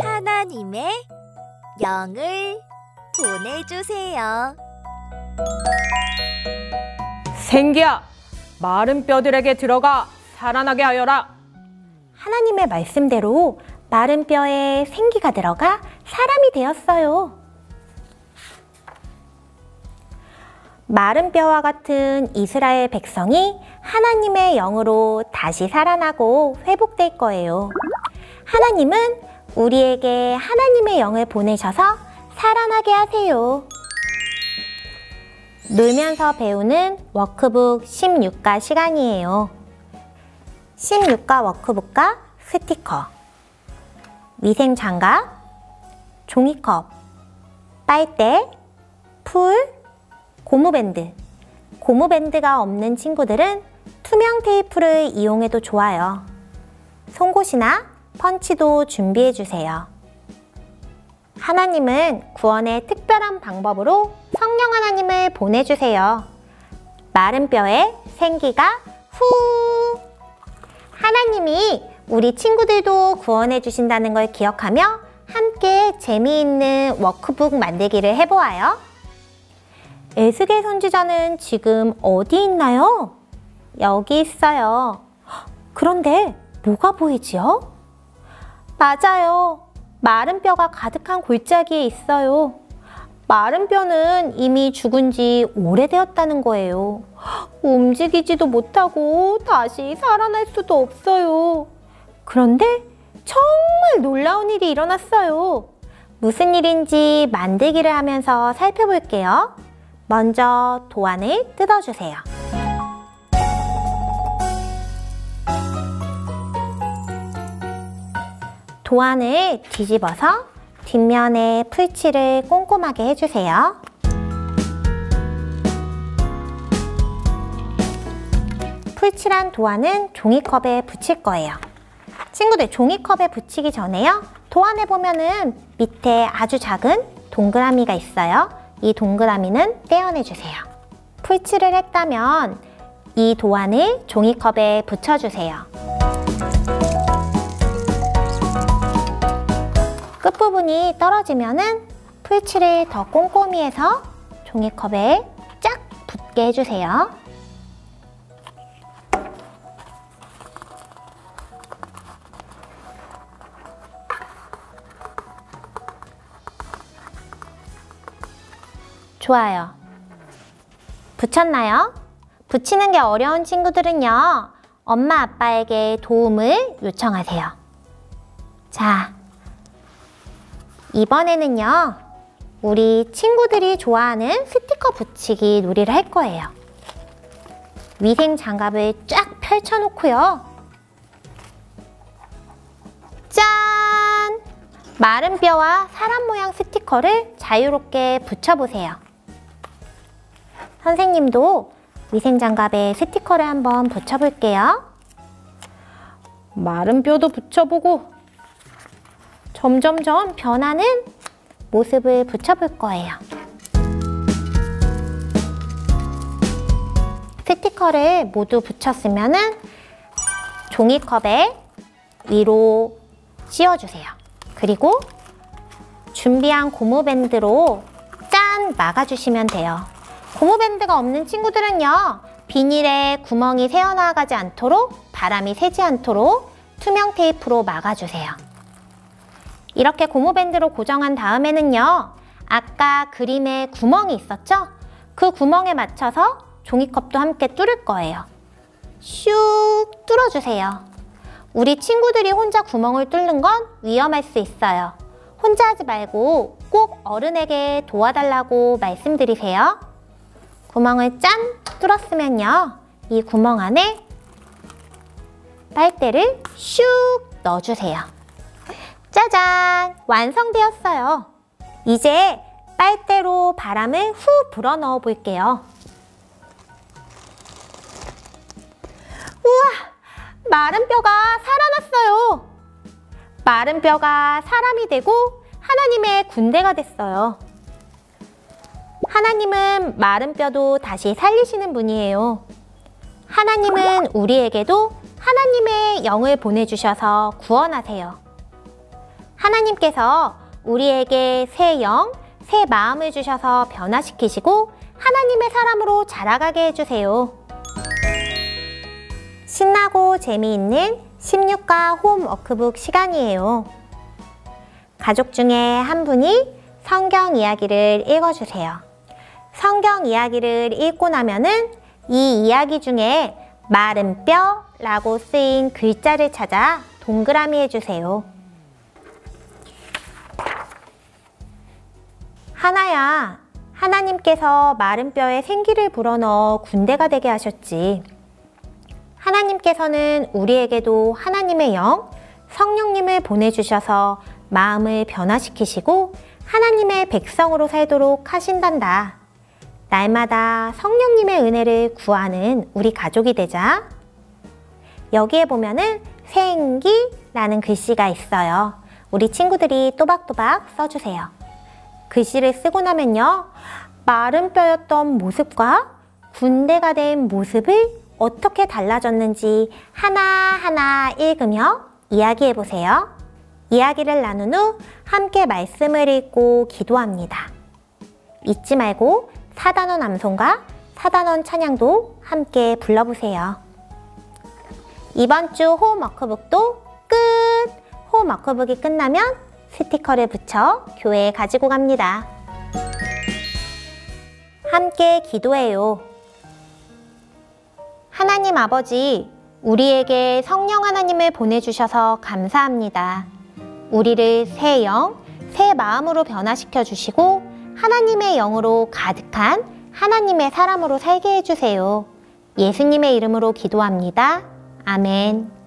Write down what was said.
하나님의 영을 보내주세요. 생기야, 마른 뼈들에게 들어가 살아나게 하여라. 하나님의 말씀대로 마른 뼈에 생기가 들어가 사람이 되었어요. 마른 뼈와 같은 이스라엘 백성이 하나님의 영으로 다시 살아나고 회복될 거예요. 하나님은 우리에게 하나님의 영을 보내셔서 살아나게 하세요. 놀면서 배우는 워크북 16과 시간이에요. 16과 워크북과 스티커, 위생장갑, 종이컵, 빨대, 풀, 고무밴드. 고무밴드가 없는 친구들은 투명 테이프를 이용해도 좋아요. 송곳이나 펀치도 준비해주세요. 하나님은 구원의 특별한 방법으로 성령 하나님을 보내주세요. 마른 뼈에 생기가 후! 하나님이 우리 친구들도 구원해 주신다는 걸 기억하며 함께 재미있는 워크북 만들기를 해보아요. 에스겔 선지자는 지금 어디 있나요? 여기 있어요. 그런데 뭐가 보이지요? 맞아요. 마른 뼈가 가득한 골짜기에 있어요. 마른 뼈는 이미 죽은 지 오래되었다는 거예요. 움직이지도 못하고 다시 살아날 수도 없어요. 그런데 정말 놀라운 일이 일어났어요. 무슨 일인지 만들기를 하면서 살펴볼게요. 먼저 도안을 뜯어주세요. 도안을 뒤집어서 뒷면에 풀칠을 꼼꼼하게 해주세요. 풀칠한 도안은 종이컵에 붙일 거예요. 친구들, 종이컵에 붙이기 전에요. 도안에 보면은 밑에 아주 작은 동그라미가 있어요. 이 동그라미는 떼어내주세요. 풀칠을 했다면 이 도안을 종이컵에 붙여주세요. 끝부분이 떨어지면은 풀칠을 더 꼼꼼히 해서 종이컵에 쫙 붙게 해주세요. 좋아요. 붙였나요? 붙이는 게 어려운 친구들은요, 엄마 아빠에게 도움을 요청하세요. 자, 이번에는요, 우리 친구들이 좋아하는 스티커 붙이기 놀이를 할 거예요. 위생 장갑을 쫙 펼쳐놓고요. 짠! 마른 뼈와 사람 모양 스티커를 자유롭게 붙여보세요. 선생님도 위생 장갑에 스티커를 한번 붙여볼게요. 마른 뼈도 붙여보고 점점점 변하는 모습을 붙여볼 거예요. 스티커를 모두 붙였으면은 종이컵에 위로 씌워주세요. 그리고 준비한 고무밴드로 짠! 막아주시면 돼요. 고무밴드가 없는 친구들은요, 비닐에 구멍이 새어나가지 않도록, 바람이 새지 않도록 투명 테이프로 막아주세요. 이렇게 고무밴드로 고정한 다음에는요, 아까 그림에 구멍이 있었죠? 그 구멍에 맞춰서 종이컵도 함께 뚫을 거예요. 슉 뚫어주세요. 우리 친구들이 혼자 구멍을 뚫는 건 위험할 수 있어요. 혼자 하지 말고 꼭 어른에게 도와달라고 말씀드리세요. 구멍을 짠! 뚫었으면요, 이 구멍 안에 빨대를 슉 넣어주세요. 짜잔! 완성되었어요. 이제 빨대로 바람을 후 불어 넣어 볼게요. 우와! 마른 뼈가 살아났어요. 마른 뼈가 사람이 되고 하나님의 군대가 됐어요. 하나님은 마른 뼈도 다시 살리시는 분이에요. 하나님은 우리에게도 하나님의 영을 보내주셔서 구원하세요. 하나님께서 우리에게 새 영, 새 마음을 주셔서 변화시키시고 하나님의 사람으로 자라가게 해주세요. 신나고 재미있는 16과 홈 워크북 시간이에요. 가족 중에 한 분이 성경 이야기를 읽어주세요. 성경 이야기를 읽고 나면은 이 이야기 중에 마른 뼈라고 쓰인 글자를 찾아 동그라미 해주세요. 하나야, 하나님께서 마른 뼈에 생기를 불어넣어 군대가 되게 하셨지. 하나님께서는 우리에게도 하나님의 영, 성령님을 보내주셔서 마음을 변화시키시고 하나님의 백성으로 살도록 하신단다. 날마다 성령님의 은혜를 구하는 우리 가족이 되자. 여기에 보면은 생기라는 글씨가 있어요. 우리 친구들이 또박또박 써주세요. 글씨를 쓰고 나면요, 마른 뼈였던 모습과 군대가 된 모습을 어떻게 달라졌는지 하나하나 읽으며 이야기해보세요. 이야기를 나눈 후 함께 말씀을 읽고 기도합니다. 잊지 말고 4단원 암송과 4단원 찬양도 함께 불러보세요. 이번 주 홈워크북도 끝! 홈워크북이 끝나면 스티커를 붙여 교회에 가지고 갑니다. 함께 기도해요. 하나님 아버지, 우리에게 성령 하나님을 보내주셔서 감사합니다. 우리를 새 영, 새 마음으로 변화시켜 주시고 하나님의 영으로 가득한 하나님의 사람으로 살게 해주세요. 예수님의 이름으로 기도합니다. 아멘.